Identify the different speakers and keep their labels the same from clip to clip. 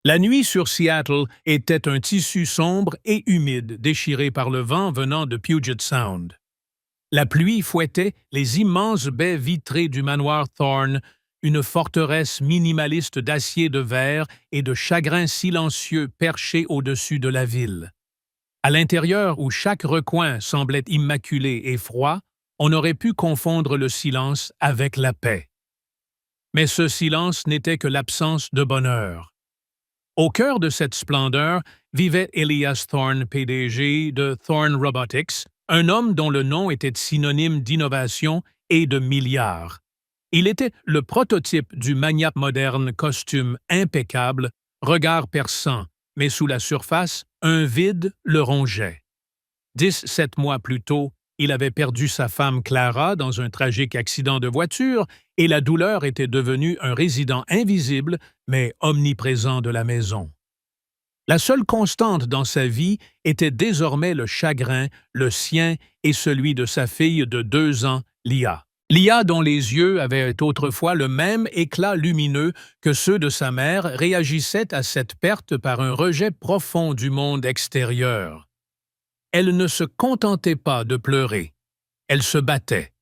Speaker 1: La nuit sur Seattle était un tissu sombre et humide déchiré par le vent venant de Puget Sound. La pluie fouettait les immenses baies vitrées du manoir Thorne, une forteresse minimaliste d'acier de verre et de chagrin silencieux perché au-dessus de la ville. À l'intérieur, où chaque recoin semblait immaculé et froid, on aurait pu confondre le silence avec la paix. Mais ce silence n'était que l'absence de bonheur. Au cœur de cette splendeur vivait Elias Thorne, PDG de Thorne Robotics, un homme dont le nom était synonyme d'innovation et de milliards. Il était le prototype du magnate moderne, costume impeccable, regard perçant, mais sous la surface, un vide le rongeait. 17 mois plus tôt, il avait perdu sa femme Clara dans un tragique accident de voiture et la douleur était devenue un résident invisible mais omniprésent de la maison. La seule constante dans sa vie était désormais le chagrin, le sien et celui de sa fille de 2 ans, Lia. Lia, dont les yeux avaient autrefois le même éclat lumineux que ceux de sa mère, réagissait à cette perte par un rejet profond du monde extérieur. Elle ne se contentait pas de pleurer, elle se battait.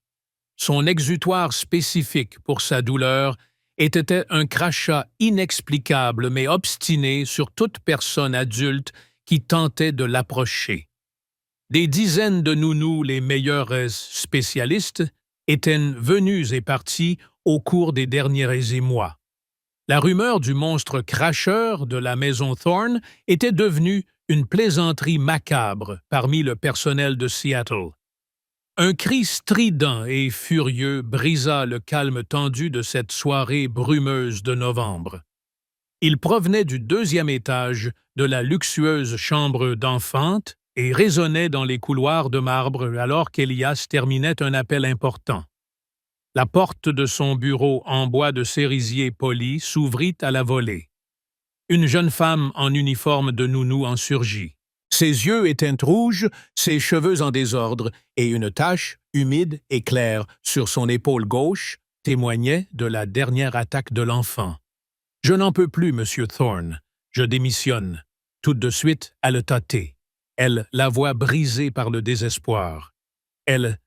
Speaker 1: Son exutoire spécifique pour sa douleur était un crachat inexplicable mais obstiné sur toute personne adulte qui tentait de l'approcher. Des dizaines de nounous, les meilleurs spécialistes, étaient venus et partis au cours des derniers émois. La rumeur du monstre cracheur de la maison Thorne était devenue une plaisanterie macabre parmi le personnel de Seattle. Un cri strident et furieux brisa le calme tendu de cette soirée brumeuse de novembre. Il provenait du 2e étage de la luxueuse chambre d'enfante et résonnait dans les couloirs de marbre alors qu'Elias terminait un appel important. La porte de son bureau en bois de cerisier poli s'ouvrit à la volée. Une jeune femme en uniforme de nounou en surgit. Ses yeux étaient rouges, ses cheveux en désordre, et une tache, humide et claire, sur son épaule gauche, témoignait de la dernière attaque de l'enfant. « Je n'en peux plus, Monsieur Thorne. Je démissionne. » Tout de suite, elle tâtait. Elle, la voix brisée par le désespoir. Elle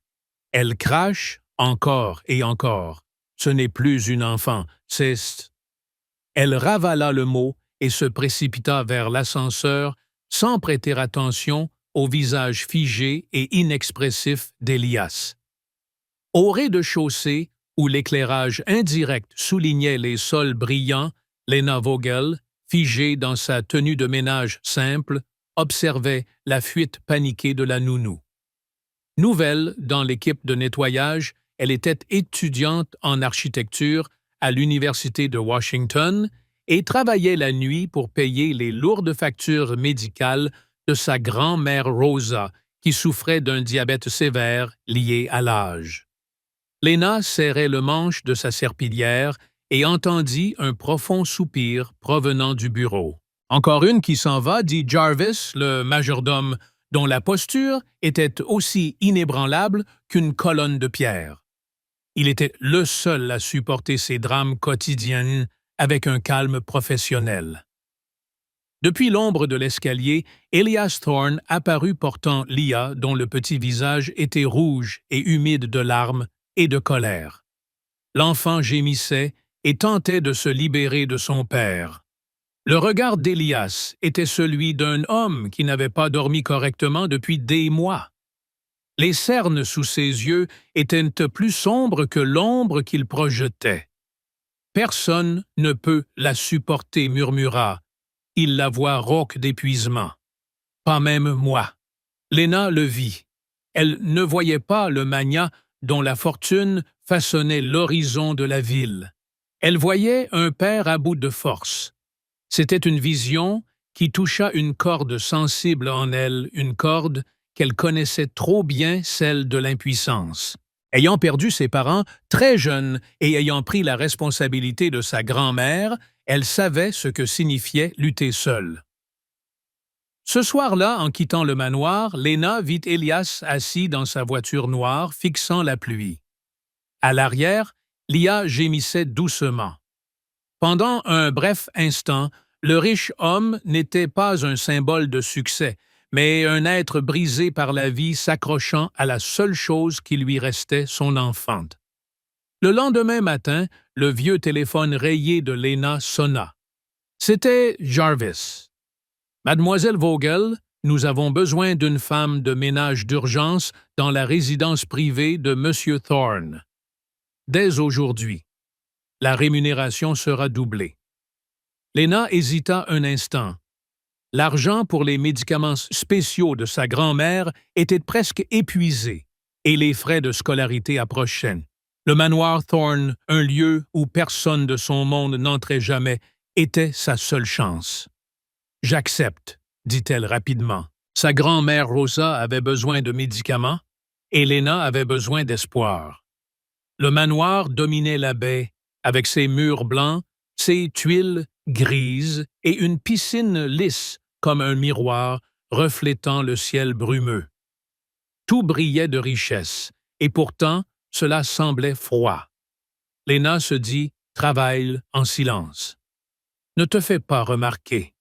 Speaker 1: crache encore et encore. Ce n'est plus une enfant, c'est... Elle ravala le mot et se précipita vers l'ascenseur sans prêter attention au visage figé et inexpressif d'Elias. Au rez-de-chaussée, où l'éclairage indirect soulignait les sols brillants, Lena Vogel, figée dans sa tenue de ménage simple, observait la fuite paniquée de la nounou. Nouvelle dans l'équipe de nettoyage, elle était étudiante en architecture à l'Université de Washington et travaillait la nuit pour payer les lourdes factures médicales de sa grand-mère Rosa, qui souffrait d'un diabète sévère lié à l'âge. Lena serrait le manche de sa serpillière et entendit un profond soupir provenant du bureau. « Encore une qui s'en va, » dit Jarvis, le majordome, dont la posture était aussi inébranlable qu'une colonne de pierre. Il était le seul à supporter ces drames quotidiens avec un calme professionnel. Depuis l'ombre de l'escalier, Elias Thorne apparut portant Lia, dont le petit visage était rouge et humide de larmes et de colère. L'enfant gémissait et tentait de se libérer de son père. Le regard d'Elias était celui d'un homme qui n'avait pas dormi correctement depuis des mois. Les cernes sous ses yeux étaient plus sombres que l'ombre qu'il projetait. « Personne ne peut la supporter, » murmura-il, la voix rauque d'épuisement. « Pas même moi. » Lena le vit. Elle ne voyait pas le magnat dont la fortune façonnait l'horizon de la ville. Elle voyait un père à bout de force. C'était une vision qui toucha une corde sensible en elle, une corde qu'elle connaissait trop bien, celle de l'impuissance. Ayant perdu ses parents très jeunes et ayant pris la responsabilité de sa grand-mère, elle savait ce que signifiait lutter seule. Ce soir-là, en quittant le manoir, Lena vit Elias assis dans sa voiture noire, fixant la pluie. À l'arrière, Lia gémissait doucement. Pendant un bref instant, Le riche homme n'était pas un symbole de succès, mais un être brisé par la vie s'accrochant à la seule chose qui lui restait, son enfante. Le lendemain matin, le vieux téléphone rayé de Lena sonna. C'était Jarvis. Mademoiselle Vogel, nous avons besoin d'une femme de ménage d'urgence dans la résidence privée de Monsieur Thorne. Dès aujourd'hui. La rémunération sera doublée. Lena hésita un instant. L'argent pour les médicaments spéciaux de sa grand-mère était presque épuisé, et les frais de scolarité approchaient. Le manoir Thorne, un lieu où personne de son monde n'entrait jamais, était sa seule chance. « J'accepte », dit-elle rapidement. Sa grand-mère Rosa avait besoin de médicaments, et Lena avait besoin d'espoir. Le manoir dominait la baie, avec ses murs blancs, ses tuiles grises et une piscine lisse comme un miroir reflétant le ciel brumeux. Tout brillait de richesse, et pourtant cela semblait froid. Lena se dit « Travaille en silence. Ne te fais pas remarquer. »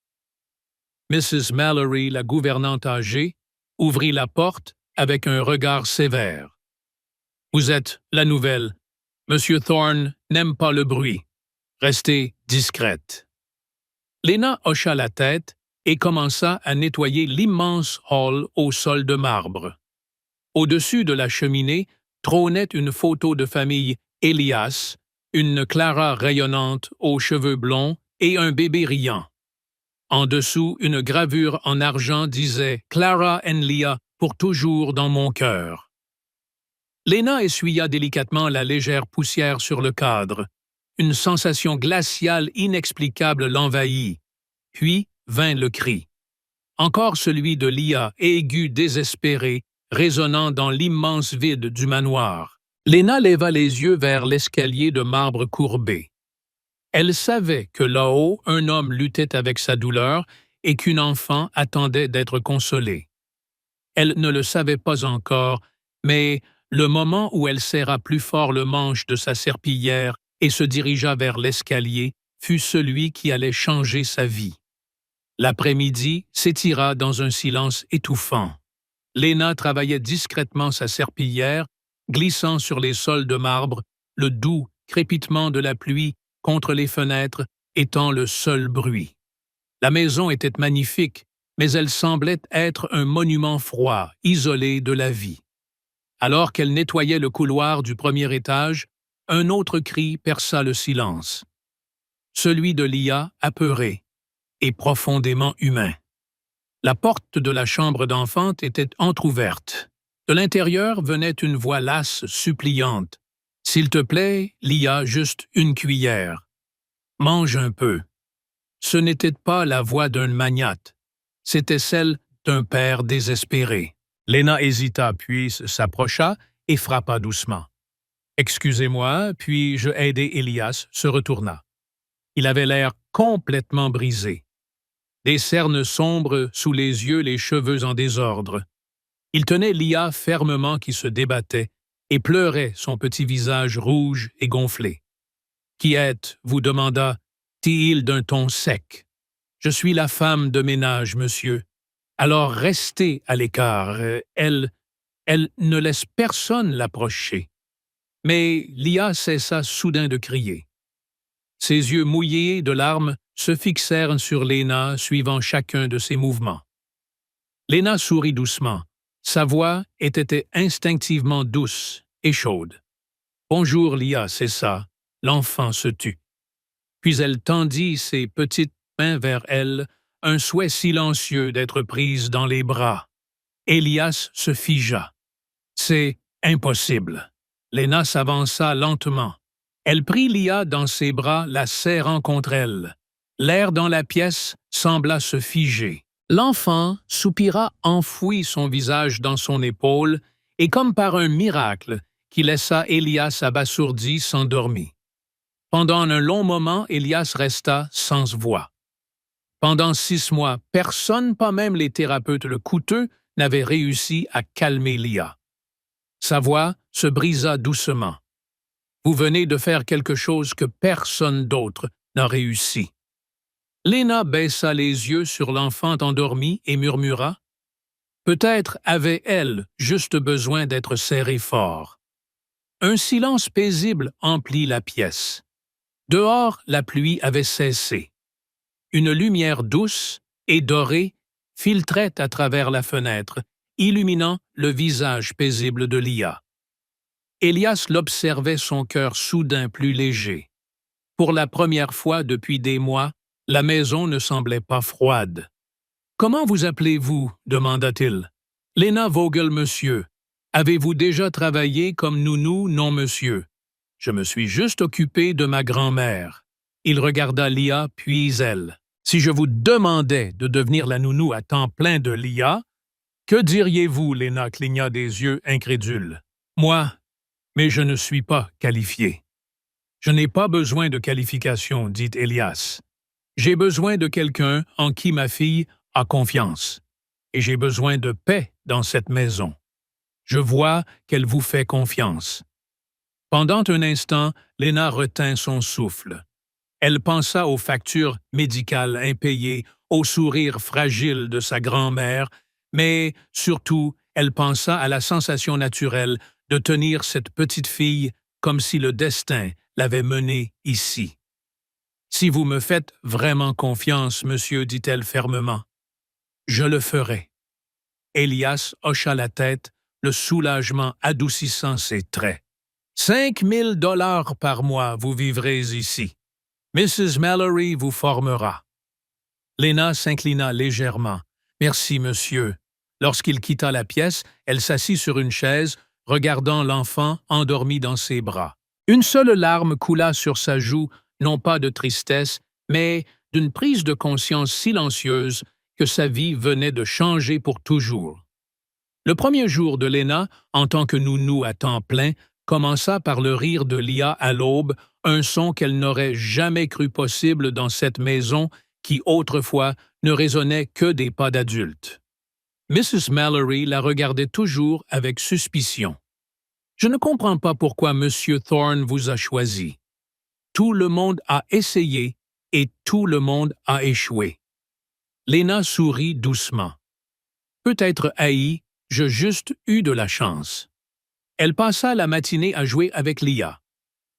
Speaker 1: Mrs. Mallory, la gouvernante âgée, ouvrit la porte avec un regard sévère. « Vous êtes la nouvelle. Monsieur Thorne n'aime pas le bruit. Restez discrète. » Lena hocha la tête et commença à nettoyer l'immense hall au sol de marbre. Au-dessus de la cheminée trônait une photo de famille Elias, une Clara rayonnante aux cheveux blonds et un bébé riant. En dessous, une gravure en argent disait « Clara and Leah pour toujours dans mon cœur ». Lena essuya délicatement la légère poussière sur le cadre. Une sensation glaciale inexplicable l'envahit. Puis vint le cri. Encore celui de Leah, aigu, désespéré, résonnant dans l'immense vide du manoir. Lena leva les yeux vers l'escalier de marbre courbé. Elle savait que là-haut, un homme luttait avec sa douleur et qu'une enfant attendait d'être consolée. Elle ne le savait pas encore, mais le moment où elle serra plus fort le manche de sa serpillière et se dirigea vers l'escalier fut celui qui allait changer sa vie. L'après-midi s'étira dans un silence étouffant. Lena travaillait discrètement sa serpillière, glissant sur les sols de marbre, le doux crépitement de la pluie contre les fenêtres étant le seul bruit. La maison était magnifique, mais elle semblait être un monument froid, isolé de la vie. Alors qu'elle nettoyait le couloir du premier étage, un autre cri perça le silence. Celui de Leah, apeurée et profondément humain. La porte de la chambre d'enfante était entr'ouverte. De l'intérieur venait une voix lasse, suppliante. « S'il te plaît, Leah, juste une cuillère. Mange un peu. » Ce n'était pas la voix d'un magnate, c'était celle d'un père désespéré. Lena hésita, puis s'approcha et frappa doucement. « Excusez-moi, puis-je aider Elias ?» se retourna. Il avait l'air complètement brisé. Des cernes sombres sous les yeux, les cheveux en désordre. Il tenait Leah fermement qui se débattait et pleurait son petit visage rouge et gonflé. « Qui êtes ?» vous demanda dit-il d'un ton sec. « Je suis la femme de ménage, monsieur. Alors restez à l'écart. Elle ne laisse personne l'approcher. » Mais Leah cessa soudain de crier. Ses yeux mouillés de larmes se fixèrent sur Lena, suivant chacun de ses mouvements. Lena sourit doucement. Sa voix était instinctivement douce et chaude. « Bonjour, Leah, c'est ça. » L'enfant se tut. Puis elle tendit ses petites mains vers elle, un souhait silencieux d'être prise dans les bras. Elias se figea. « C'est impossible. » Lena s'avança lentement. Elle prit Leah dans ses bras, la serrant contre elle. L'air dans la pièce sembla se figer. L'enfant soupira, enfouit son visage dans son épaule, et comme par un miracle, qui laissa Elias abasourdi, s'endormit. Pendant un long moment, Elias resta sans voix. Pendant 6 mois, personne, pas même les thérapeutes le coûteux, n'avait réussi à calmer Leah. Sa voix se brisa doucement. « Vous venez de faire quelque chose que personne d'autre n'a réussi. » Léna baissa les yeux sur l'enfant endormi et murmura « Peut-être avait-elle juste besoin d'être serrée fort. » Un silence paisible emplit la pièce. Dehors, la pluie avait cessé. Une lumière douce et dorée filtrait à travers la fenêtre, illuminant le visage paisible de Lia. Elias l'observait, son cœur soudain plus léger. Pour la première fois depuis des mois, la maison ne semblait pas froide. « Comment vous appelez-vous » demanda-t-il. « Léna Vogel, monsieur. Avez-vous déjà travaillé comme nounou, non, monsieur? Je me suis juste occupé de ma grand-mère. » Il regarda Lia, puis elle. « Si je vous demandais de devenir la nounou à temps plein de Lia, que diriez-vous » Léna cligna des yeux incrédule. « Moi, mais je ne suis pas qualifié. »« Je n'ai pas besoin de qualification, » dit Elias. « J'ai besoin de quelqu'un en qui ma fille a confiance. Et j'ai besoin de paix dans cette maison. Je vois qu'elle vous fait confiance. » Pendant un instant, Léna retint son souffle. Elle pensa aux factures médicales impayées, au sourire fragile de sa grand-mère, mais surtout, elle pensa à la sensation naturelle de tenir cette petite fille comme si le destin l'avait menée ici. « Si vous me faites vraiment confiance, monsieur, dit-elle fermement, je le ferai. » Elias hocha la tête, le soulagement adoucissant ses traits. « 5 000 $ par mois, vous vivrez ici. Mrs. Mallory vous formera. » Léna s'inclina légèrement. « Merci, monsieur. » Lorsqu'il quitta la pièce, elle s'assit sur une chaise, regardant l'enfant endormi dans ses bras. Une seule larme coula sur sa joue, non pas de tristesse, mais d'une prise de conscience silencieuse que sa vie venait de changer pour toujours. Le premier jour de Léna, en tant que nounou à temps plein, commença par le rire de Lia à l'aube, un son qu'elle n'aurait jamais cru possible dans cette maison qui, autrefois, ne résonnait que des pas d'adultes. Mrs. Mallory la regardait toujours avec suspicion. « Je ne comprends pas pourquoi M. Thorne vous a choisi. Tout le monde a essayé et tout le monde a échoué. » Léna sourit doucement. « Peut-être haï, j'ai juste eu de la chance. » Elle passa la matinée à jouer avec Lia.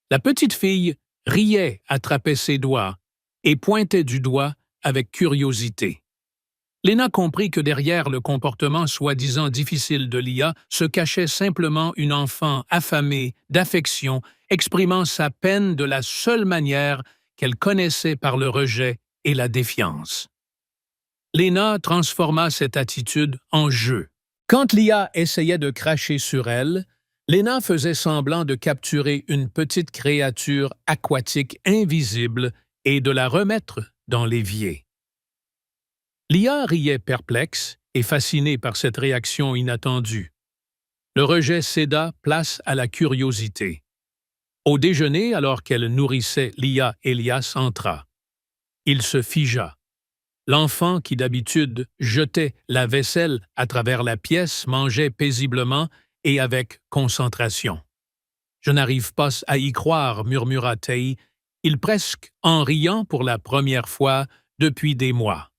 Speaker 1: La petite fille riait, attrapait ses doigts et pointait du doigt avec curiosité. Léna comprit que derrière le comportement soi-disant difficile de Lia se cachait simplement une enfant affamée d'affection, exprimant sa peine de la seule manière qu'elle connaissait par le rejet et la défiance. Léna transforma cette attitude en jeu. Quand Lia essayait de cracher sur elle, Léna faisait semblant de capturer une petite créature aquatique invisible et de la remettre dans l'évier. Lia riait perplexe et fascinée par cette réaction inattendue. Le rejet céda place à la curiosité. Au déjeuner, alors qu'elle nourrissait Lia, Elias entra. Il se figea. L'enfant, qui d'habitude jetait la vaisselle à travers la pièce, mangeait paisiblement et avec concentration. « Je n'arrive pas à y croire, » murmura Tei, il presque en riant pour la première fois depuis des mois.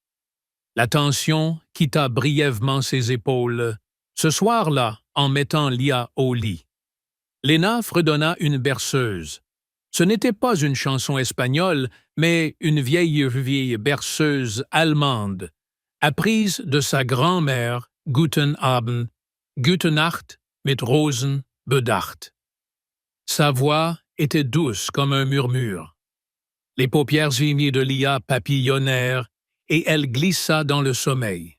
Speaker 1: La tension quitta brièvement ses épaules. Ce soir-là, en mettant Lia au lit, Léna fredonna une berceuse. Ce n'était pas une chanson espagnole, mais une vieille berceuse allemande, apprise de sa grand-mère Guten Abend, Gute Nacht mit Rosen bedacht. Sa voix était douce comme un murmure. Les paupières humides de Lia papillonnèrent et elle glissa dans le sommeil.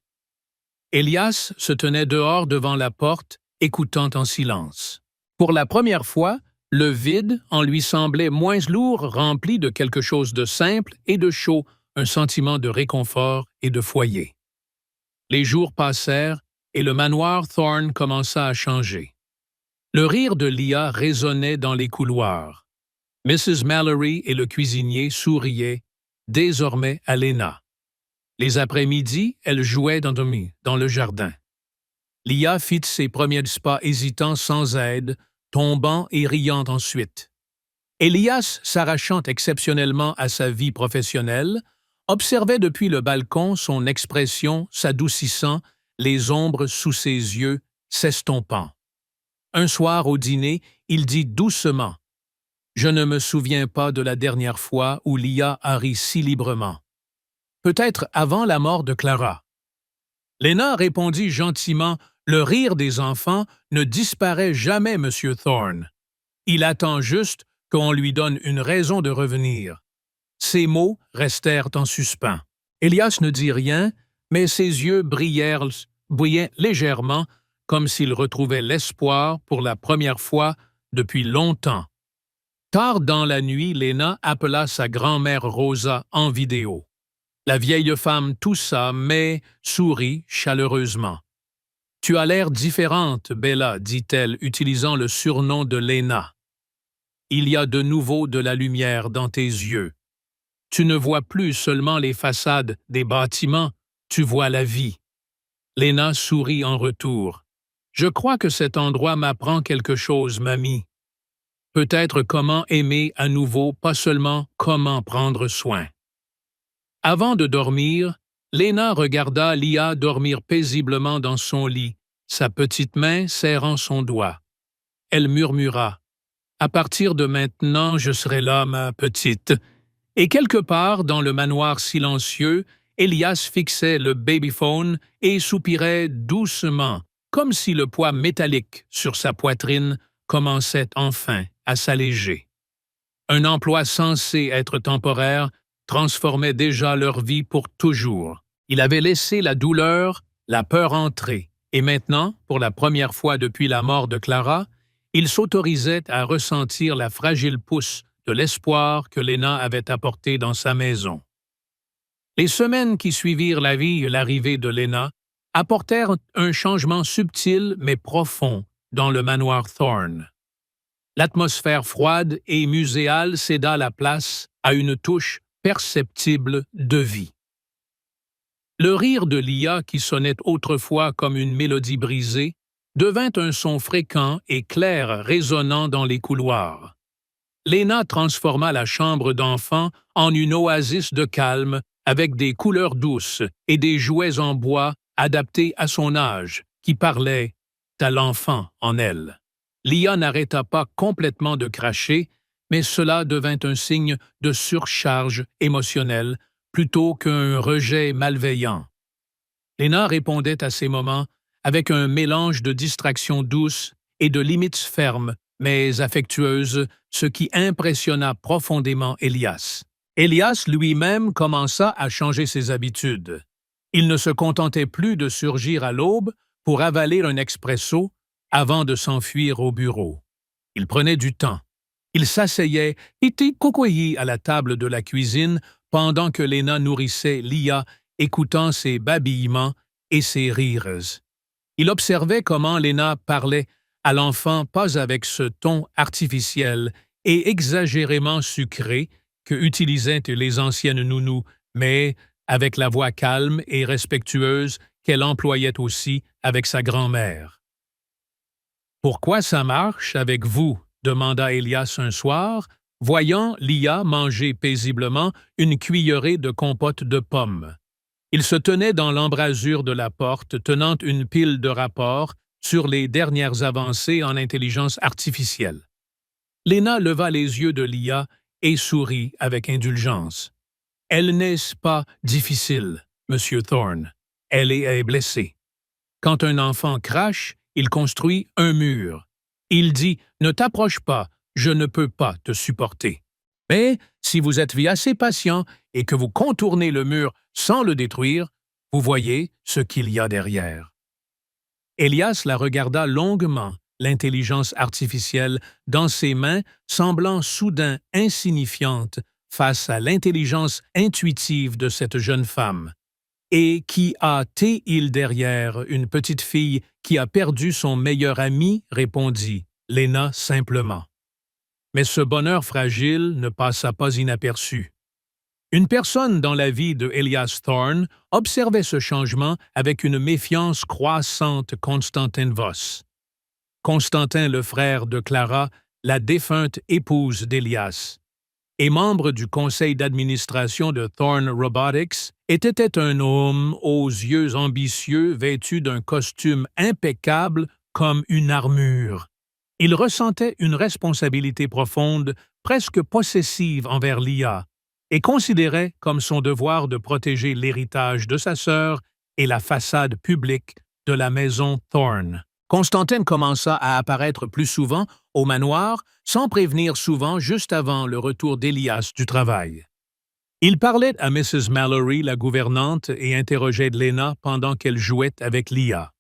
Speaker 1: Elias se tenait dehors devant la porte, écoutant en silence. Pour la première fois, le vide en lui semblait moins lourd, rempli de quelque chose de simple et de chaud, un sentiment de réconfort et de foyer. Les jours passèrent et le manoir Thorne commença à changer. Le rire de Lia résonnait dans les couloirs. Mrs. Mallory et le cuisinier souriaient, désormais à Léna. Les après-midi, elle jouait dans le jardin. Lia fit ses premiers pas hésitants sans aide, tombant et riant ensuite. Elias, s'arrachant exceptionnellement à sa vie professionnelle, observait depuis le balcon son expression s'adoucissant, les ombres sous ses yeux s'estompant. Un soir au dîner, il dit doucement « Je ne me souviens pas de la dernière fois où Lia a ri si librement. Peut-être avant la mort de Clara. » Lena répondit gentiment « Le rire des enfants ne disparaît jamais, Monsieur Thorne. Il attend juste qu'on lui donne une raison de revenir. » Ces mots restèrent en suspens. Elias ne dit rien, mais ses yeux brillaient légèrement, comme s'il retrouvait l'espoir pour la première fois depuis longtemps. Tard dans la nuit, Lena appela sa grand-mère Rosa en vidéo. La vieille femme toussa, mais sourit chaleureusement. « Tu as l'air différente, Bella, dit-elle, utilisant le surnom de Lena. Il y a de nouveau de la lumière dans tes yeux. Tu ne vois plus seulement les façades des bâtiments, tu vois la vie. » Lena sourit en retour. « Je crois que cet endroit m'apprend quelque chose, mamie. Peut-être comment aimer à nouveau, pas seulement comment prendre soin. » Avant de dormir, Lena regarda Lia dormir paisiblement dans son lit, sa petite main serrant son doigt. Elle murmura « À partir de maintenant, je serai là, ma petite. » Et quelque part dans le manoir silencieux, Elias fixait le babyphone et soupirait doucement, comme si le poids métallique sur sa poitrine commençait enfin à s'alléger. Un emploi censé être temporaire transformait déjà leur vie pour toujours. Il avait laissé la douleur, la peur entrer, et maintenant, pour la première fois depuis la mort de Clara, il s'autorisait à ressentir la fragile pousse de l'espoir que Lena avait apporté dans sa maison. Les semaines qui suivirent l'arrivée de Lena apportèrent un changement subtil mais profond dans le manoir Thorne. L'atmosphère froide et muséale céda la place à une touche perceptible de vie. Le rire de Lia, qui sonnait autrefois comme une mélodie brisée, devint un son fréquent et clair résonnant dans les couloirs. Lena transforma la chambre d'enfant en une oasis de calme avec des couleurs douces et des jouets en bois adaptés à son âge, qui parlaient à l'enfant en elle. Lia n'arrêta pas complètement de cracher, mais cela devint un signe de surcharge émotionnelle plutôt qu'un rejet malveillant. Lena répondait à ces moments avec un mélange de distraction douce et de limites fermes mais affectueuse, ce qui impressionna profondément Elias. Elias lui-même commença à changer ses habitudes. Il ne se contentait plus de surgir à l'aube pour avaler un expresso avant de s'enfuir au bureau. Il prenait du temps. Il s'asseyait, était coucouillis à la table de la cuisine pendant que Lena nourrissait Lia, écoutant ses babillements et ses rires. Il observait comment Lena parlait à l'enfant pas avec ce ton artificiel et exagérément sucré que utilisaient les anciennes nounous, mais avec la voix calme et respectueuse qu'elle employait aussi avec sa grand-mère. « Pourquoi ça marche avec vous ?» demanda Elias un soir, voyant Lia manger paisiblement une cuillerée de compote de pommes. Il se tenait dans l'embrasure de la porte, tenant une pile de rapports sur les dernières avancées en intelligence artificielle. Lena leva les yeux de Lia et sourit avec indulgence. « Elle n'est pas difficile, Monsieur Thorne. Elle est blessée. Quand un enfant crache, il construit un mur. Il dit « Ne t'approche pas, je ne peux pas te supporter. » Mais si vous êtes assez patient et que vous contournez le mur sans le détruire, vous voyez ce qu'il y a derrière. Elias la regarda longuement, l'intelligence artificielle, dans ses mains, semblant soudain insignifiante face à l'intelligence intuitive de cette jeune femme. Et qui a-t-il derrière une petite fille qui a perdu son meilleur ami, répondit Lena simplement. Mais ce bonheur fragile ne passa pas inaperçu. Une personne dans la vie de Elias Thorne observait ce changement avec une méfiance croissante Constantin Voss. Constantin, le frère de Clara, la défunte épouse d'Elias. et membre du conseil d'administration de Thorne Robotics, était un homme aux yeux ambitieux vêtu d'un costume impeccable comme une armure. Il ressentait une responsabilité profonde, presque possessive envers l'IA, et considérait comme son devoir de protéger l'héritage de sa sœur et la façade publique de la maison Thorne. Constantin commença à apparaître plus souvent au manoir, sans prévenir souvent juste avant le retour d'Elias du travail. Il parlait à Mrs. Mallory, la gouvernante, et interrogeait Lena pendant qu'elle jouait avec l'IA.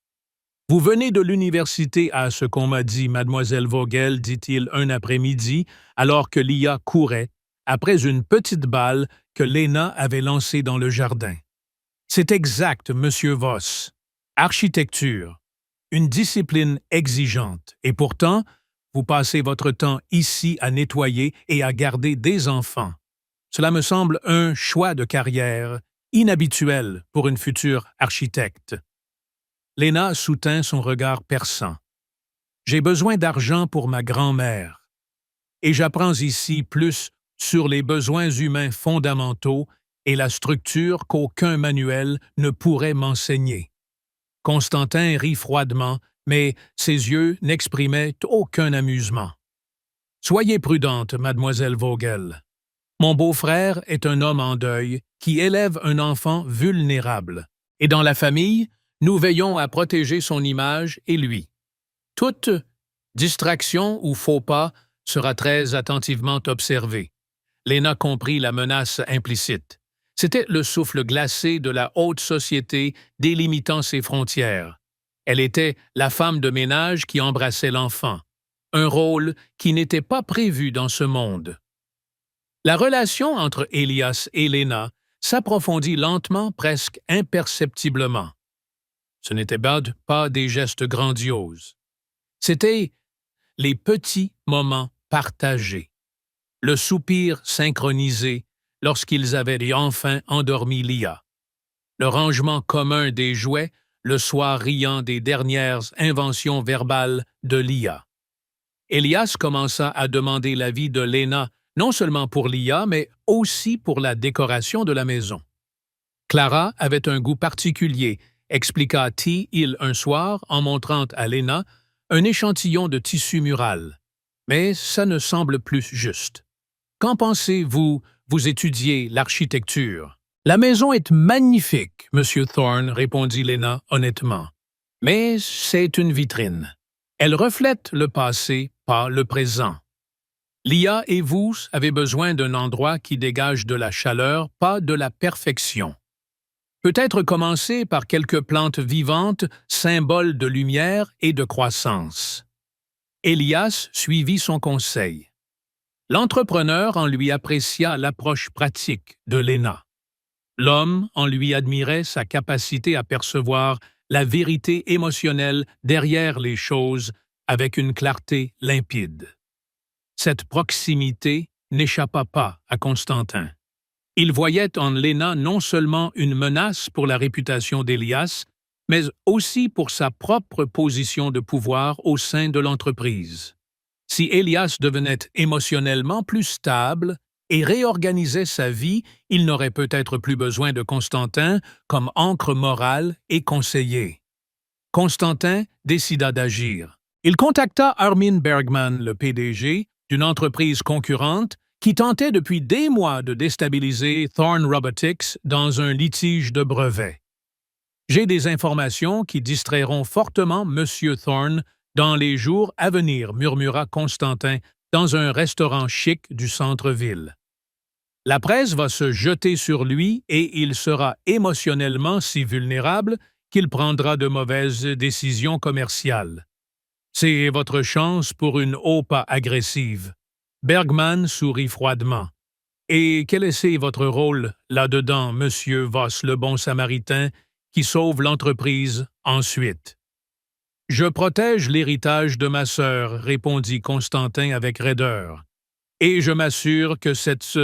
Speaker 1: « Vous venez de l'université à ce qu'on m'a dit, mademoiselle Vogel, dit-il un après-midi, alors que l'IA courait, après une petite balle que Lena avait lancée dans le jardin. C'est exact, monsieur Voss. Architecture. Une discipline exigeante, et pourtant, vous passez votre temps ici à nettoyer et à garder des enfants. Cela me semble un choix de carrière inhabituel pour une future architecte. » Lena soutint son regard perçant. « J'ai besoin d'argent pour ma grand-mère. Et j'apprends ici plus sur les besoins humains fondamentaux et la structure qu'aucun manuel ne pourrait m'enseigner. » Constantin rit froidement, mais ses yeux n'exprimaient aucun amusement. « Soyez prudente, mademoiselle Vogel. Mon beau-frère est un homme en deuil qui élève un enfant vulnérable, et dans la famille, nous veillons à protéger son image et lui. Toute distraction ou faux pas sera très attentivement observée. » Lena comprit la menace implicite. C'était le souffle glacé de la haute société délimitant ses frontières. Elle était la femme de ménage qui embrassait l'enfant, un rôle qui n'était pas prévu dans ce monde. La relation entre Elias et Lena s'approfondit lentement, presque imperceptiblement. Ce n'était pas des gestes grandioses. C'étaient les petits moments partagés, le soupir synchronisé lorsqu'ils avaient enfin endormi l'IA, le rangement commun des jouets le soir riant des dernières inventions verbales de l'IA. Elias commença à demander l'avis de Lena, non seulement pour l'IA, mais aussi pour la décoration de la maison. Clara avait un goût particulier, expliqua-t-il un soir en montrant à Lena un échantillon de tissu mural. Mais ça ne semble plus juste. Qu'en pensez-vous? Vous étudiez l'architecture. « La maison est magnifique, Monsieur Thorne, répondit Lena honnêtement. Mais c'est une vitrine. Elle reflète le passé, pas le présent. L'IA et vous avez besoin d'un endroit qui dégage de la chaleur, pas de la perfection. Peut-être commencer par quelques plantes vivantes, symboles de lumière et de croissance. » Elias suivit son conseil. L'entrepreneur en lui apprécia l'approche pratique de Lena. L'homme en lui admirait sa capacité à percevoir la vérité émotionnelle derrière les choses avec une clarté limpide. Cette proximité n'échappa pas à Constantin. Il voyait en Lena non seulement une menace pour la réputation d'Elias, mais aussi pour sa propre position de pouvoir au sein de l'entreprise. Si Elias devenait émotionnellement plus stable et réorganisait sa vie, il n'aurait peut-être plus besoin de Constantin comme ancre morale et conseiller. Constantin décida d'agir. Il contacta Armin Bergman, le PDG, d'une entreprise concurrente qui tentait depuis des mois de déstabiliser Thorne Robotics dans un litige de brevets. « J'ai des informations qui distrairont fortement M. Thorne dans les jours à venir, » murmura Constantin dans un restaurant chic du centre-ville. « La presse va se jeter sur lui et il sera émotionnellement si vulnérable qu'il prendra de mauvaises décisions commerciales. C'est votre chance pour une OPA agressive. » Bergman sourit froidement. « Et quel est votre rôle là-dedans, monsieur Voss, le bon samaritain, qui sauve l'entreprise ensuite? » « Je protège l'héritage de ma sœur, » répondit Constantin avec raideur. « Et je m'assure que cet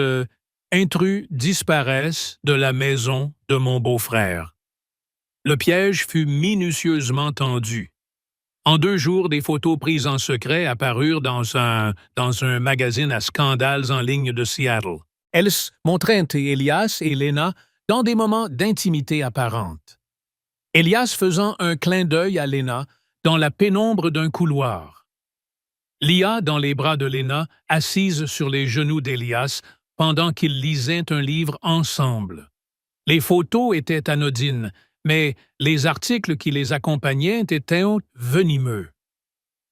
Speaker 1: intrus disparaisse de la maison de mon beau-frère. » Le piège fut minutieusement tendu. En 2 jours, des photos prises en secret apparurent dans un magazine à scandales en ligne de Seattle. Elles montraient Elias et Lena dans des moments d'intimité apparente. Elias faisant un clin d'œil à Lena dans la pénombre d'un couloir. Lia dans les bras de Lena, assise sur les genoux d'Elias pendant qu'ils lisaient un livre ensemble. Les photos étaient anodines, mais les articles qui les accompagnaient étaient venimeux.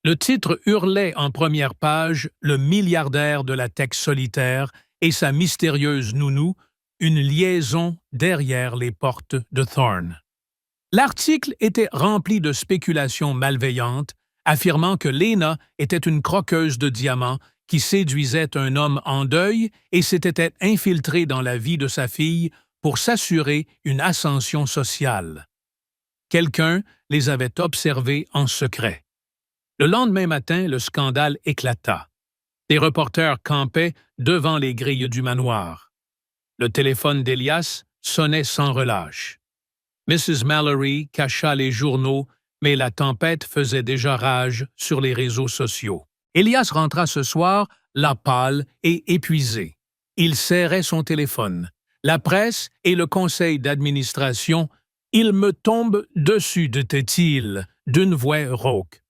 Speaker 1: Le titre hurlait en première page « Le milliardaire de la tech solitaire et sa mystérieuse nounou, une liaison derrière les portes de Thorn ». L'article était rempli de spéculations malveillantes, affirmant que Lena était une croqueuse de diamants qui séduisait un homme en deuil et s'était infiltrée dans la vie de sa fille pour s'assurer une ascension sociale. Quelqu'un les avait observés en secret. Le lendemain matin, le scandale éclata. Des reporters campaient devant les grilles du manoir. Le téléphone d'Elias sonnait sans relâche. Mrs. Mallory cacha les journaux, mais la tempête faisait déjà rage sur les réseaux sociaux. Elias rentra ce soir, la pâle et épuisé. Il serrait son téléphone. La presse et le conseil d'administration, il me tombe dessus, disait-il, d'une voix rauque.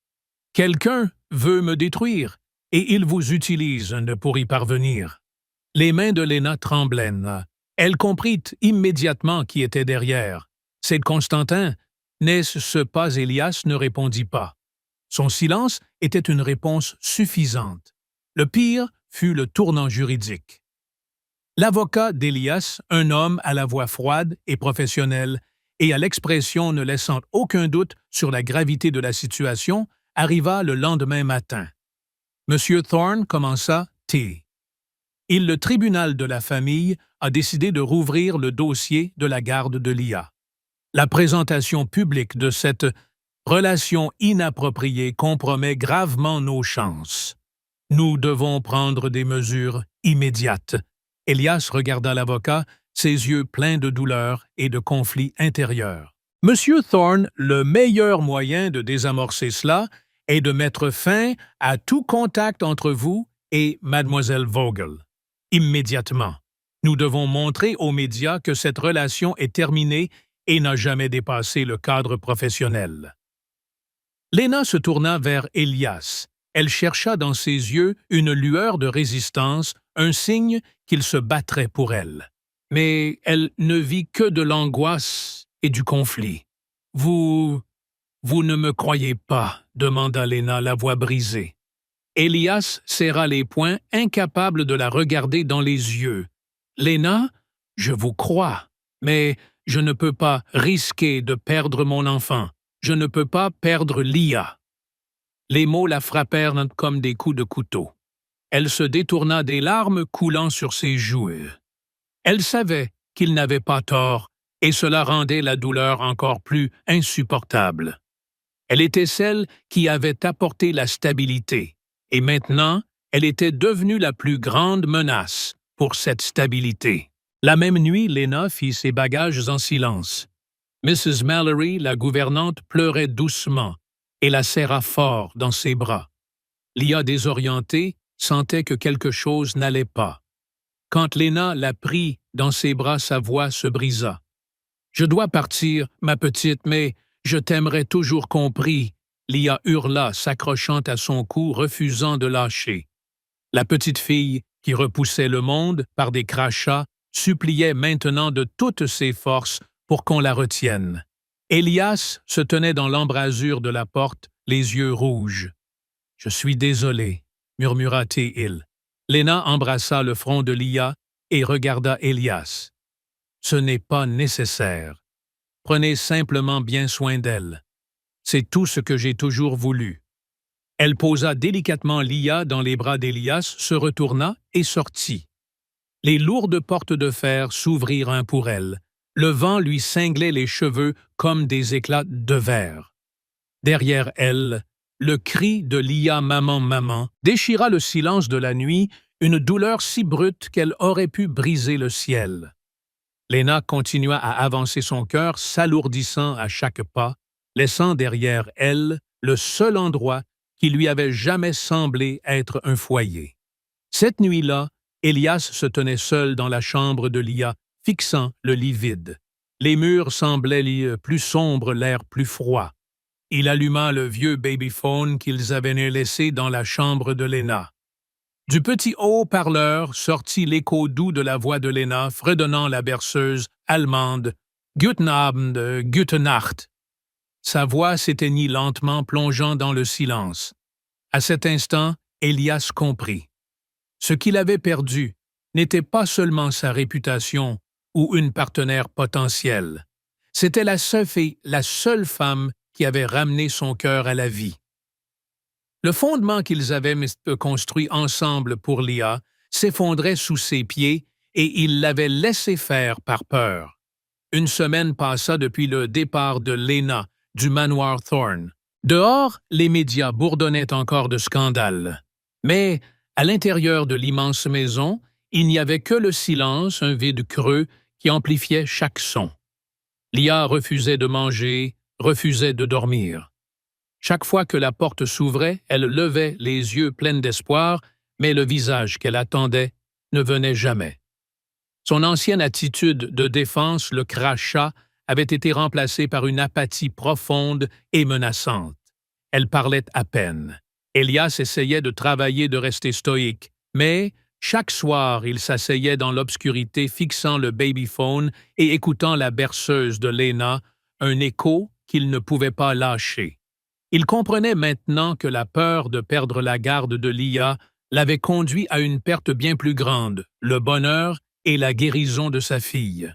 Speaker 1: Quelqu'un veut me détruire, et il vous utilise pour y parvenir. Les mains de Lena tremblaient. Elle comprit immédiatement qui était derrière. C'est Constantin. N'est-ce pas Elias ne répondit pas. Son silence était une réponse suffisante. Le pire fut le tournant juridique. L'avocat d'Elias, un homme à la voix froide et professionnelle et à l'expression ne laissant aucun doute sur la gravité de la situation, arriva le lendemain matin. M. Thorn commença T. Le tribunal de la famille a décidé de rouvrir le dossier de la garde de Lia. La présentation publique de cette relation inappropriée compromet gravement nos chances. Nous devons prendre des mesures immédiates. Elias regarda l'avocat, ses yeux pleins de douleur et de conflit intérieur. Monsieur Thorn, le meilleur moyen de désamorcer cela est de mettre fin à tout contact entre vous et Mademoiselle Vogel. Immédiatement. Nous devons montrer aux médias que cette relation est terminée et n'a jamais dépassé le cadre professionnel. Lena se tourna vers Elias. Elle chercha dans ses yeux une lueur de résistance, un signe qu'il se battrait pour elle. Mais elle ne vit que de l'angoisse et du conflit. « Vous ne me croyez pas » demanda Lena, la voix brisée. Elias serra les poings, incapable de la regarder dans les yeux. « Lena, je vous crois, mais je ne peux pas risquer de perdre mon enfant. Je ne peux pas perdre Lia. » Les mots la frappèrent comme des coups de couteau. Elle se détourna des larmes coulant sur ses joues. Elle savait qu'il n'avait pas tort, et cela rendait la douleur encore plus insupportable. Elle était celle qui avait apporté la stabilité, et maintenant, elle était devenue la plus grande menace pour cette stabilité. La même nuit, Lena fit ses bagages en silence. Mrs. Mallory, la gouvernante, pleurait doucement et la serra fort dans ses bras. Lia, désorientée, sentait que quelque chose n'allait pas. Quand Lena la prit dans ses bras, sa voix se brisa. « Je dois partir, ma petite, mais je t'aimerai toujours compris. » Lia hurla, s'accrochant à son cou, refusant de lâcher. La petite fille, qui repoussait le monde par des crachats, suppliait maintenant de toutes ses forces pour qu'on la retienne. Elias se tenait dans l'embrasure de la porte, les yeux rouges. « Je suis désolé, » murmura-t-il. Lena embrassa le front de Lia et regarda Elias. « Ce n'est pas nécessaire. Prenez simplement bien soin d'elle. C'est tout ce que j'ai toujours voulu. » Elle posa délicatement Lia dans les bras d'Elias, se retourna et sortit. Les lourdes portes de fer s'ouvrirent pour elle. Le vent lui cinglait les cheveux comme des éclats de verre. Derrière elle, le cri de Lia « Maman, maman » déchira le silence de la nuit, une douleur si brute qu'elle aurait pu briser le ciel. Lena continua à avancer son cœur, s'alourdissant à chaque pas, laissant derrière elle le seul endroit qui lui avait jamais semblé être un foyer. Cette nuit-là, Elias se tenait seul dans la chambre de Lia, fixant le lit vide. Les murs semblaient plus sombres, l'air plus froid. Il alluma le vieux babyphone qu'ils avaient laissé dans la chambre de Lena. Du petit haut-parleur sortit l'écho doux de la voix de Lena, fredonnant la berceuse allemande « Guten Abend, gute Nacht ». Sa voix s'éteignit lentement, plongeant dans le silence. À cet instant, Elias comprit. Ce qu'il avait perdu n'était pas seulement sa réputation ou une partenaire potentielle. C'était la seule femme qui avait ramené son cœur à la vie. Le fondement qu'ils avaient construit ensemble pour Lia s'effondrait sous ses pieds et il l'avait laissé faire par peur. Une semaine passa depuis le départ de Lena du manoir Thorne. Dehors, les médias bourdonnaient encore de scandales. Mais, à l'intérieur de l'immense maison, il n'y avait que le silence, un vide creux qui amplifiait chaque son. Lia refusait de manger, refusait de dormir. Chaque fois que la porte s'ouvrait, elle levait les yeux pleins d'espoir, mais le visage qu'elle attendait ne venait jamais. Son ancienne attitude de défense, le crachat, avait été remplacée par une apathie profonde et menaçante. Elle parlait à peine. Elias essayait de travailler de rester stoïque, mais chaque soir, il s'asseyait dans l'obscurité fixant le babyphone et écoutant la berceuse de Lena, un écho qu'il ne pouvait pas lâcher. Il comprenait maintenant que la peur de perdre la garde de Lia l'avait conduit à une perte bien plus grande, le bonheur et la guérison de sa fille.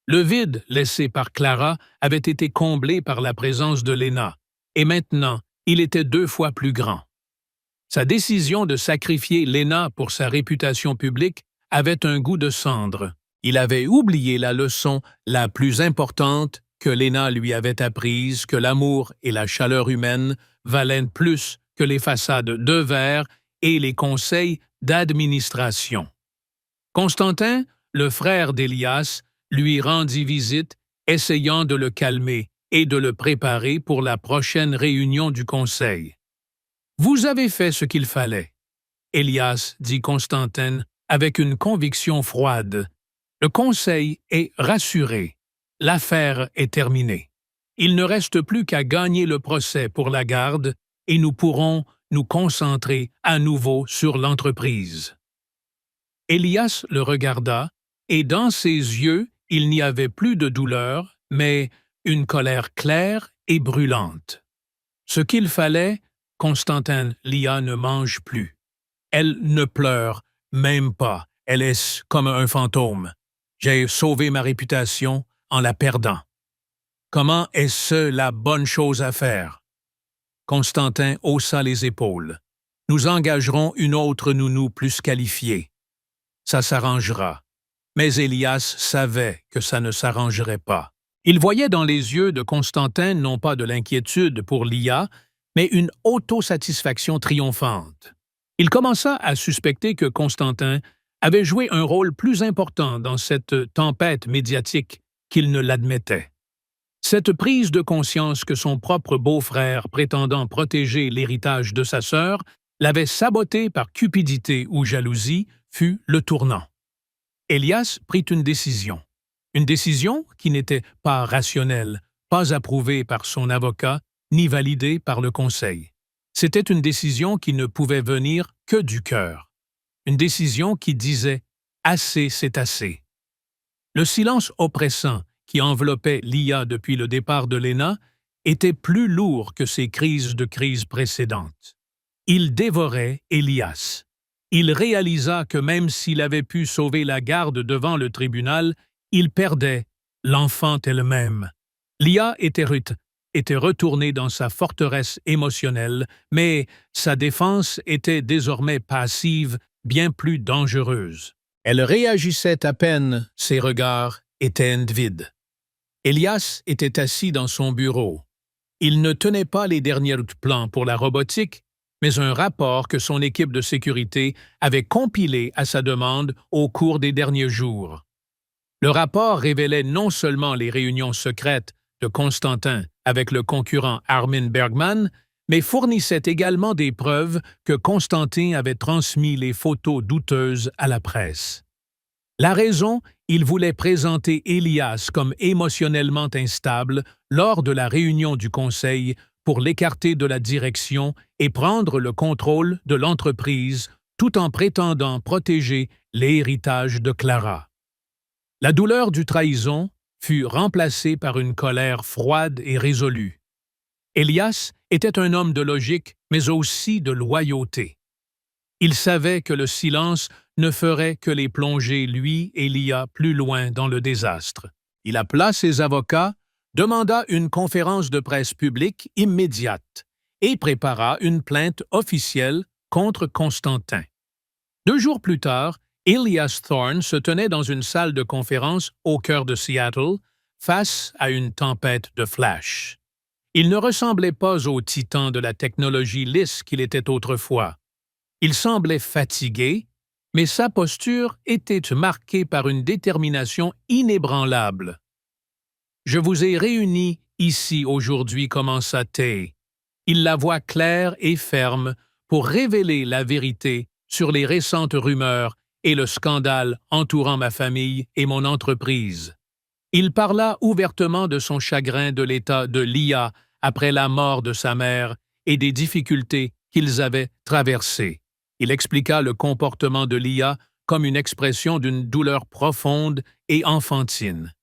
Speaker 1: Le vide laissé par Clara avait été comblé par la présence de Lena, et maintenant, il était 2 fois plus grand. Sa décision de sacrifier Lena pour sa réputation publique avait un goût de cendre. Il avait oublié la leçon la plus importante que Lena lui avait apprise, que l'amour et la chaleur humaine valaient plus que les façades de verre et les conseils d'administration. Constantin, le frère d'Elias, lui rendit visite, essayant de le calmer et de le préparer pour la prochaine réunion du conseil. « Vous avez fait ce qu'il fallait. » Elias dit Constantin avec une conviction froide. « Le conseil est rassuré. L'affaire est terminée. Il ne reste plus qu'à gagner le procès pour la garde et nous pourrons nous concentrer à nouveau sur l'entreprise. » Elias le regarda, et dans ses yeux, il n'y avait plus de douleur, mais une colère claire et brûlante. Ce qu'il fallait, Constantin, Lia ne mange plus. Elle ne pleure même pas, elle est comme un fantôme. J'ai sauvé ma réputation en la perdant. Comment est-ce la bonne chose à faire? Constantin haussa les épaules. Nous engagerons une autre nounou plus qualifiée. Ça s'arrangera. Mais Elias savait que ça ne s'arrangerait pas. Il voyait dans les yeux de Constantin non pas de l'inquiétude pour Lia, mais une autosatisfaction triomphante. Il commença à suspecter que Constantin avait joué un rôle plus important dans cette tempête médiatique qu'il ne l'admettait. Cette prise de conscience que son propre beau-frère, prétendant protéger l'héritage de sa sœur, l'avait saboté par cupidité ou jalousie, fut le tournant. Elias prit une décision qui n'était pas rationnelle, pas approuvée par son avocat, ni validée par le conseil. C'était une décision qui ne pouvait venir que du cœur. Une décision qui disait « assez, c'est assez ». Le silence oppressant qui enveloppait Lia depuis le départ de Lena était plus lourd que ses crises de crise précédentes. Il dévorait Elias. Il réalisa que même s'il avait pu sauver la garde devant le tribunal, il perdait l'enfant elle-même. Lia était retournée dans sa forteresse émotionnelle, mais sa défense était désormais passive, bien plus dangereuse. Elle réagissait à peine, ses regards étaient vides. Elias était assis dans son bureau. Il ne tenait pas les derniers plans pour la robotique, mais un rapport que son équipe de sécurité avait compilé à sa demande au cours des derniers jours. Le rapport révélait non seulement les réunions secrètes de Constantin avec le concurrent Armin Bergman, mais fournissait également des preuves que Constantin avait transmis les photos douteuses à la presse. La raison, il voulait présenter Elias comme émotionnellement instable lors de la réunion du conseil pour l'écarter de la direction et prendre le contrôle de l'entreprise tout en prétendant protéger l'héritage de Clara. La douleur du trahison fut remplacée par une colère froide et résolue. Elias était un homme de logique, mais aussi de loyauté. Il savait que le silence ne ferait que les plonger, lui et Lia, plus loin dans le désastre. Il appela ses avocats, demanda une conférence de presse publique immédiate et prépara une plainte officielle contre Constantin. 2 jours plus tard, Elias Thorne se tenait dans une salle de conférence au cœur de Seattle, face à une tempête de flash. Il ne ressemblait pas au titan de la technologie lisse qu'il était autrefois. Il semblait fatigué, mais sa posture était marquée par une détermination inébranlable. « Je vous ai réunis ici aujourd'hui, commença-t-il. Il la voix claire et ferme pour révéler la vérité sur les récentes rumeurs et le scandale entourant ma famille et mon entreprise. Il parla ouvertement de son chagrin de l'état de Lia après la mort de sa mère et des difficultés qu'ils avaient traversées. Il expliqua le comportement de Lia comme une expression d'une douleur profonde et enfantine.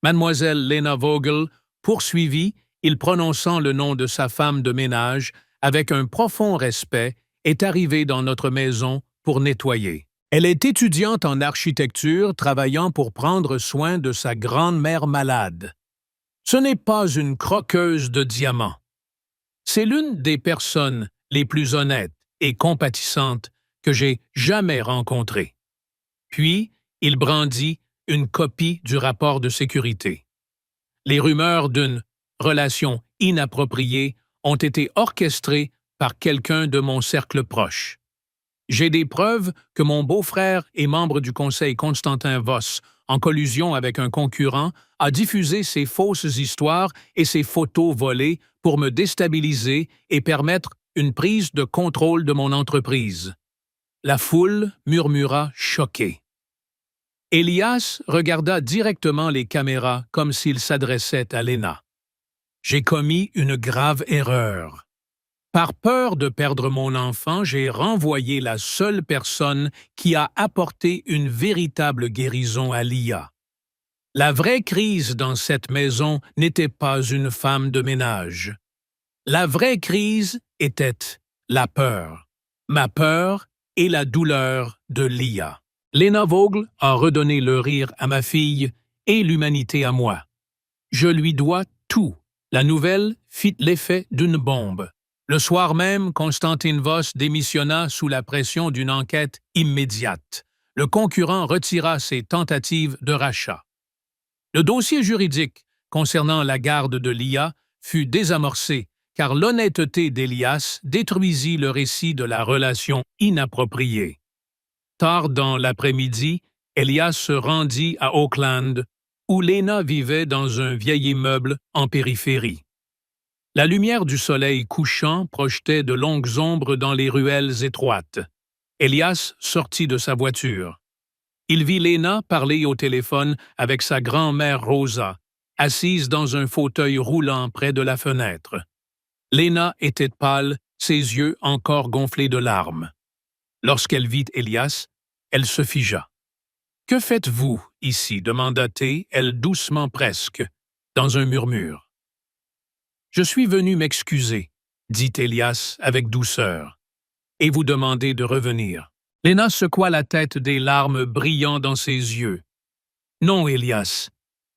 Speaker 1: Mademoiselle Lena Vogel poursuivit, il prononçant le nom de sa femme de ménage avec un profond respect, est arrivée dans notre maison pour nettoyer. Elle est étudiante en architecture travaillant pour prendre soin de sa grand-mère malade. Ce n'est pas une croqueuse de diamants. C'est l'une des personnes les plus honnêtes et compatissantes que j'ai jamais rencontrées. Puis, il brandit une copie du rapport de sécurité. Les rumeurs d'une relation inappropriée ont été orchestrées par quelqu'un de mon cercle proche. J'ai des preuves que mon beau-frère et membre du conseil Constantin Voss, en collusion avec un concurrent, a diffusé ces fausses histoires et ces photos volées pour me déstabiliser et permettre une prise de contrôle de mon entreprise. La foule murmura choquée. Elias regarda directement les caméras comme s'il s'adressait à Lena. J'ai commis une grave erreur. Par peur de perdre mon enfant, j'ai renvoyé la seule personne qui a apporté une véritable guérison à Lia. La vraie crise dans cette maison n'était pas une femme de ménage. La vraie crise était la peur. Ma peur et la douleur de Lia. Lena Vogel a redonné le rire à ma fille et l'humanité à moi. Je lui dois tout. La nouvelle fit l'effet d'une bombe. Le soir même, Constantin Voss démissionna sous la pression d'une enquête immédiate. Le concurrent retira ses tentatives de rachat. Le dossier juridique concernant la garde de Lia fut désamorcé car l'honnêteté d'Elias détruisit le récit de la relation inappropriée. Tard dans l'après-midi, Elias se rendit à Oakland, où Lena vivait dans un vieil immeuble en périphérie. La lumière du soleil couchant projetait de longues ombres dans les ruelles étroites. Elias sortit de sa voiture. Il vit Lena parler au téléphone avec sa grand-mère Rosa, assise dans un fauteuil roulant près de la fenêtre. Lena était pâle, ses yeux encore gonflés de larmes. Lorsqu'elle vit Elias, elle se figea. « Que faites-vous ici » demanda-t-elle doucement presque, dans un murmure. « Je suis venu m'excuser » dit Elias avec douceur, « et vous demander de revenir. » Lena secoua la tête, des larmes brillant dans ses yeux. « Non, Elias,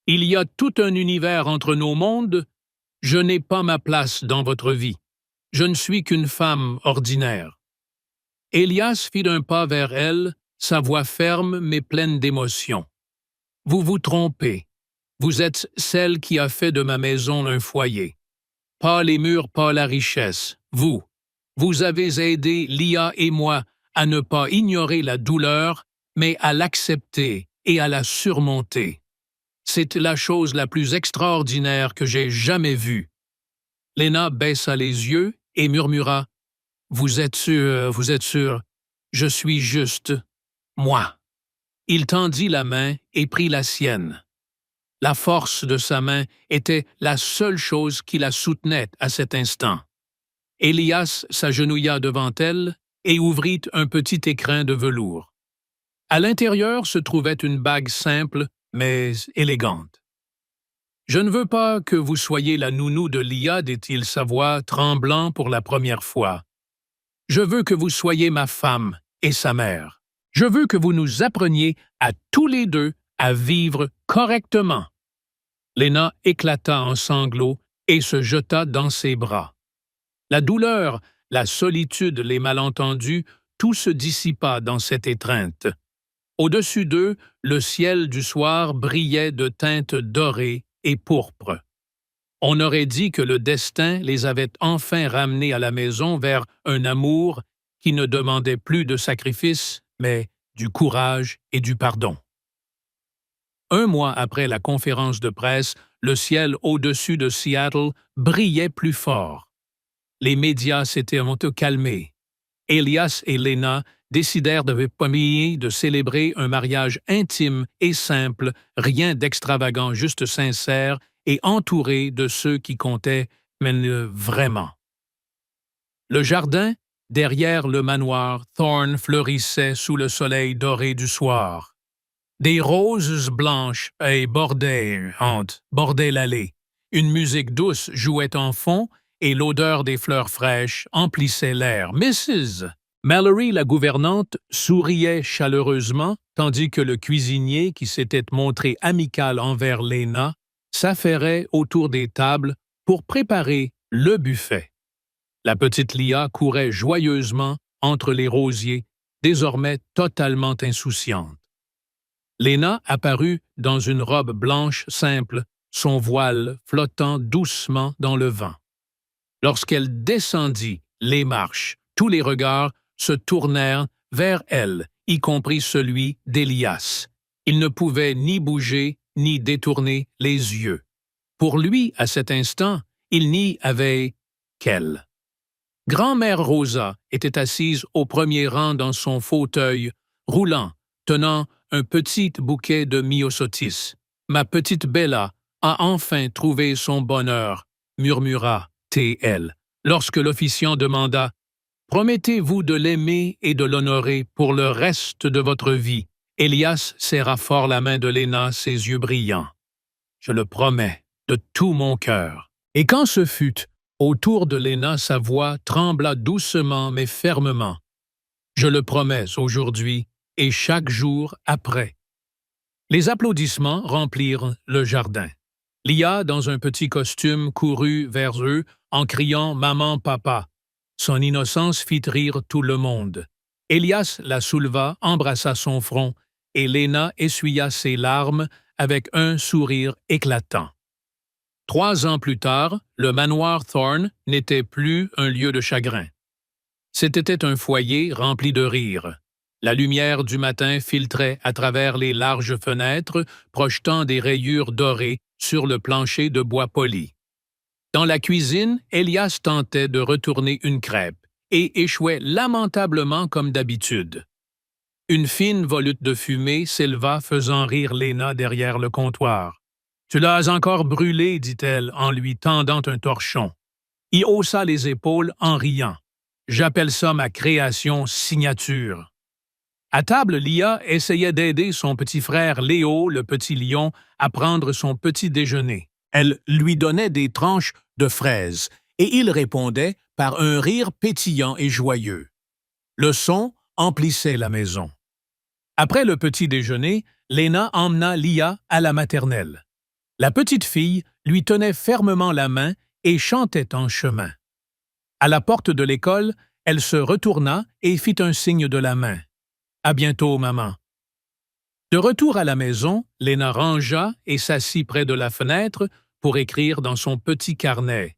Speaker 1: il y a tout un univers entre nos mondes. Je n'ai pas ma place dans votre vie. Je ne suis qu'une femme ordinaire. » Elias fit un pas vers elle, sa voix ferme mais pleine d'émotion. « Vous vous trompez. Vous êtes celle qui a fait de ma maison un foyer. Pas les murs, pas la richesse. Vous. Vous avez aidé Lia et moi à ne pas ignorer la douleur, mais à l'accepter et à la surmonter. C'est la chose la plus extraordinaire que j'ai jamais vue. » Lena baissa les yeux et murmura « Vous êtes sûr, je suis juste, moi. » Il tendit la main et prit la sienne. La force de sa main était la seule chose qui la soutenait à cet instant. Elias s'agenouilla devant elle et ouvrit un petit écrin de velours. À l'intérieur se trouvait une bague simple, mais élégante. « Je ne veux pas que vous soyez la nounou de Lia, dit-il sa voix, tremblant pour la première fois. Je veux que vous soyez ma femme et sa mère. Je veux que vous nous appreniez à tous les deux à vivre correctement. » Léna éclata en sanglots et se jeta dans ses bras. La douleur, la solitude, les malentendus, tout se dissipa dans cette étreinte. Au-dessus d'eux, le ciel du soir brillait de teintes dorées et pourpres. On aurait dit que le destin les avait enfin ramenés à la maison vers un amour qui ne demandait plus de sacrifice, mais du courage et du pardon. Un mois après la conférence de presse, le ciel au-dessus de Seattle brillait plus fort. Les médias s'étaient calmés. Elias et Léna décidèrent de célébrer un mariage intime et simple, rien d'extravagant, juste sincère et entouré de ceux qui comptaient, mais vraiment. Le jardin, derrière le manoir Thorne, fleurissait sous le soleil doré du soir. Des roses blanches bordaient l'allée. Une musique douce jouait en fond et l'odeur des fleurs fraîches emplissait l'air. Mrs. Mallory, la gouvernante, souriait chaleureusement, tandis que le cuisinier, qui s'était montré amical envers Léna, s'affairait autour des tables pour préparer le buffet. La petite Lia courait joyeusement entre les rosiers, désormais totalement insouciante. Léna apparut dans une robe blanche simple, son voile flottant doucement dans le vent. Lorsqu'elle descendit les marches, tous les regards se tournèrent vers elle, y compris celui d'Elias. Il ne pouvait ni bouger ni détourner les yeux. Pour lui, à cet instant, il n'y avait qu'elle. Grand-mère Rosa était assise au premier rang dans son fauteuil, roulant, tenant un petit bouquet de myosotis. « Ma petite Bella a enfin trouvé son bonheur », murmura T.L. lorsque l'officiant demanda « Promettez-vous de l'aimer et de l'honorer pour le reste de votre vie ?» Elias serra fort la main de Léna, ses yeux brillants. « Je le promets, de tout mon cœur. » Et quand ce fut, autour de Léna, sa voix trembla doucement mais fermement. « Je le promets aujourd'hui et chaque jour après. » Les applaudissements remplirent le jardin. Lia, dans un petit costume, courut vers eux en criant « Maman, papa ». Son innocence fit rire tout le monde. Elias la souleva, embrassa son front, et Léna essuya ses larmes avec un sourire éclatant. 3 ans plus tard, le manoir Thorne n'était plus un lieu de chagrin. C'était un foyer rempli de rire. La lumière du matin filtrait à travers les larges fenêtres, projetant des rayures dorées sur le plancher de bois poli. Dans la cuisine, Elias tentait de retourner une crêpe et échouait lamentablement comme d'habitude. Une fine volute de fumée s'éleva, faisant rire Léna derrière le comptoir. « Tu l'as encore brûlé, dit-elle en lui tendant un torchon. Il haussa les épaules en riant. « J'appelle ça ma création signature. » À table, Lia essayait d'aider son petit frère Léo, le petit lion, à prendre son petit déjeuner. Elle lui donnait des tranches de fraises, et il répondait par un rire pétillant et joyeux. Le son emplissait la maison. Après le petit déjeuner, Léna emmena Lia à la maternelle. La petite fille lui tenait fermement la main et chantait en chemin. À la porte de l'école, elle se retourna et fit un signe de la main. « À bientôt, maman. » De retour à la maison, Léna rangea et s'assit près de la fenêtre pour écrire dans son petit carnet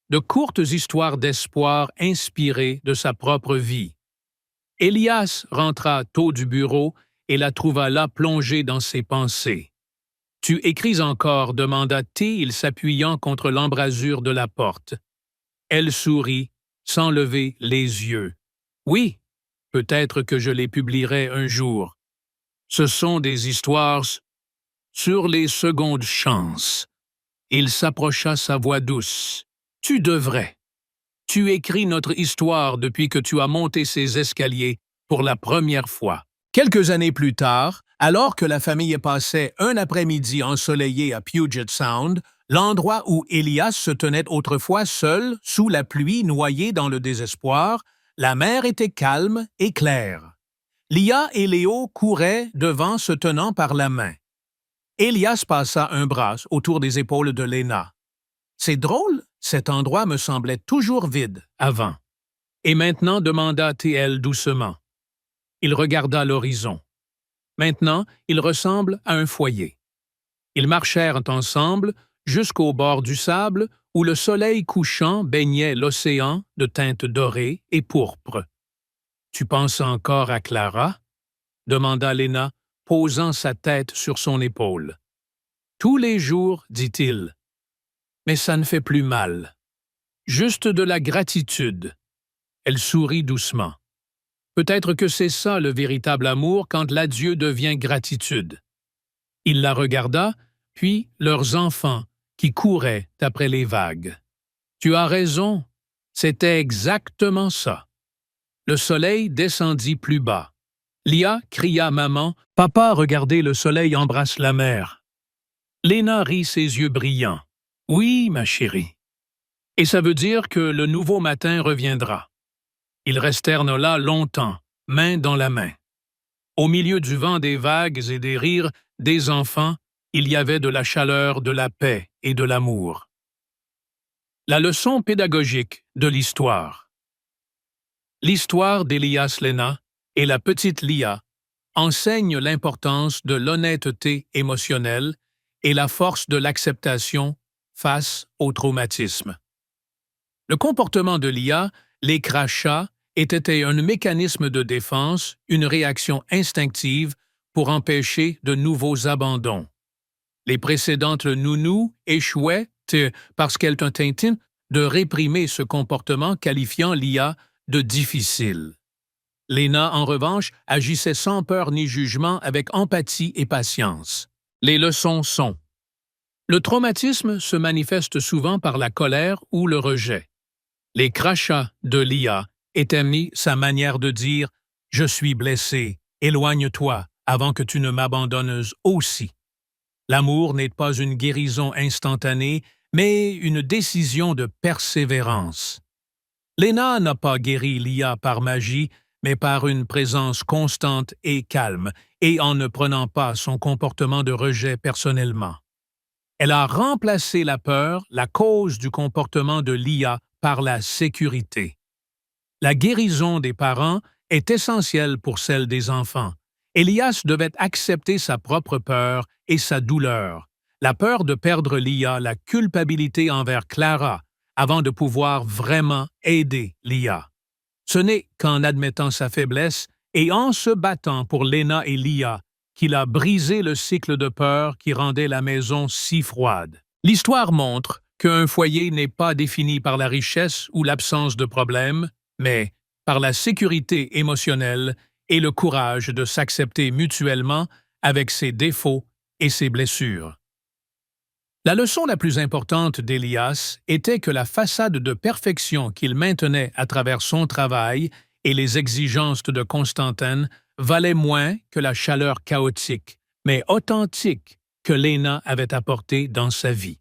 Speaker 1: de courtes histoires d'espoir inspirées de sa propre vie. Elias rentra tôt du bureau et la trouva là plongée dans ses pensées. « Tu écris encore » demanda-t-il, s'appuyant contre l'embrasure de la porte. Elle sourit, sans lever les yeux. Oui, peut-être que je les publierai un jour. Ce sont des histoires sur les secondes chances. Il s'approcha, sa voix douce. Tu devrais. Tu écris notre histoire depuis que tu as monté ces escaliers pour la première fois. Quelques années plus tard, alors que la famille passait un après-midi ensoleillé à Puget Sound, l'endroit où Elias se tenait autrefois seul, sous la pluie, noyé dans le désespoir, la mer était calme et claire. Lia et Léo couraient devant se tenant par la main. Elias passa un bras autour des épaules de Léna. C'est drôle, cet endroit me semblait toujours vide avant. Et maintenant, demanda-t-elle doucement. Il regarda l'horizon. Maintenant, il ressemble à un foyer. Ils marchèrent ensemble jusqu'au bord du sable où le soleil couchant baignait l'océan de teintes dorées et pourpres. « Tu penses encore à Clara? » demanda Léna, posant sa tête sur son épaule. « Tous les jours, dit-il. Mais ça ne fait plus mal. Juste de la gratitude. » Elle sourit doucement. Peut-être que c'est ça le véritable amour quand l'adieu devient gratitude. Il la regarda, puis leurs enfants qui couraient après les vagues. Tu as raison, c'était exactement ça. Le soleil descendit plus bas. Lia cria maman, papa, regardez, le soleil embrasse la mer. Léna rit, ses yeux brillants. Oui, ma chérie. Et ça veut dire que le nouveau matin reviendra. Ils restèrent là longtemps, main dans la main. Au milieu du vent des vagues et des rires des enfants, il y avait de la chaleur, de la paix et de l'amour. La leçon pédagogique de l'histoire. L'histoire d'Elias Léna et la petite Lia enseigne l'importance de l'honnêteté émotionnelle et la force de l'acceptation face au traumatisme. Le comportement de Lia, les crachats, était un mécanisme de défense, une réaction instinctive pour empêcher de nouveaux abandons. Les précédentes nounous échouaient parce qu'elles tentaient de réprimer ce comportement, qualifiant Lia de difficile. Léna, en revanche, agissait sans peur ni jugement, avec empathie et patience. Les leçons sont: le traumatisme se manifeste souvent par la colère ou le rejet. Les crachats de Lia étaient mis sa manière de dire « Je suis blessé, éloigne-toi avant que tu ne m'abandonnes aussi ». L'amour n'est pas une guérison instantanée, mais une décision de persévérance. Léna n'a pas guéri Lia par magie, mais par une présence constante et calme, et en ne prenant pas son comportement de rejet personnellement. Elle a remplacé la peur, la cause du comportement de Lia, par la sécurité. La guérison des parents est essentielle pour celle des enfants. Elias devait accepter sa propre peur et sa douleur, la peur de perdre Lia, la culpabilité envers Clara, avant de pouvoir vraiment aider Lia. Ce n'est qu'en admettant sa faiblesse et en se battant pour Léna et Lia qu'il a brisé le cycle de peur qui rendait la maison si froide. L'histoire montre qu'un foyer n'est pas défini par la richesse ou l'absence de problèmes, mais par la sécurité émotionnelle et le courage de s'accepter mutuellement avec ses défauts et ses blessures. La leçon la plus importante d'Elias était que la façade de perfection qu'il maintenait à travers son travail et les exigences de Constantin valait moins que la chaleur chaotique, mais authentique que Léna avait apportée dans sa vie.